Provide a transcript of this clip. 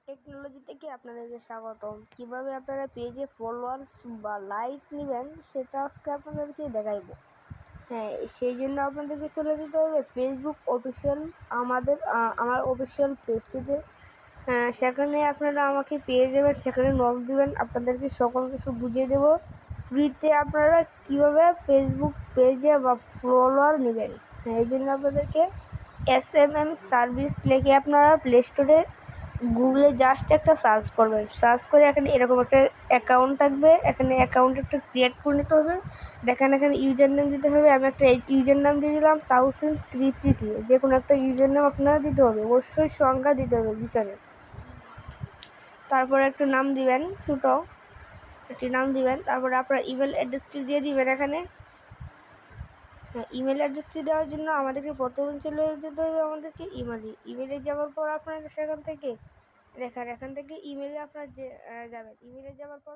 Technology থেকে আপনাদেরকে স্বাগতম। কিভাবে আপনারা পেজে ফলোয়ার্স বা লাইক নেবেন সেটা আজকে আপনাদেরকে দেখাইবো। হ্যাঁ, সেই জন্য আপনাদেরকে চলে যেতে হবে ফেসবুক অফিসিয়াল আমার অফিসিয়াল পেজটিতে। সেখানে আপনারা আমাকে পেয়ে যাবেন, সেখানে নক দিবেন, আপনাদেরকে সকল কিছু বুঝিয়ে দেবো ফ্রিতে আপনারা কীভাবে ফেসবুক পেজে বা ফলোয়ার নেবেন। হ্যাঁ, এই জন্য আপনাদেরকে SMM সার্ভিস লিখে আপনারা প্লে স্টোরে গুগলে জাস্ট একটা সার্চ করবেন। সার্চ করে এখানে এরকম একটা অ্যাকাউন্ট থাকবে, এখানে অ্যাকাউন্ট একটা ক্রিয়েট করে নিতে হবে। দেখেন এখানে ইউজার নেম দিতে হবে। আমি একটা ইউজার নাম দিয়ে দিলাম 1333। যে কোনো একটা ইউজার নাম আপনারা দিতে হবে, অবশ্যই সংখ্যা দিতে হবে পিছনে। তারপরে একটা নাম দিবেন, ছোটো একটি নাম দিবেন। তারপরে আপনার ইমেল অ্যাড্রেসটি দিয়ে দিবেন এখানে। ইমেল অ্যাড্রেসটি দেওয়ার জন্য আমাদেরকে প্রথমে চলে যেতে হবে আমাদেরকে ইমেলে যাওয়ার পর আপনারা এখান থেকে ইমেলে আপনার যাবেন। ইমেলে যাওয়ার পর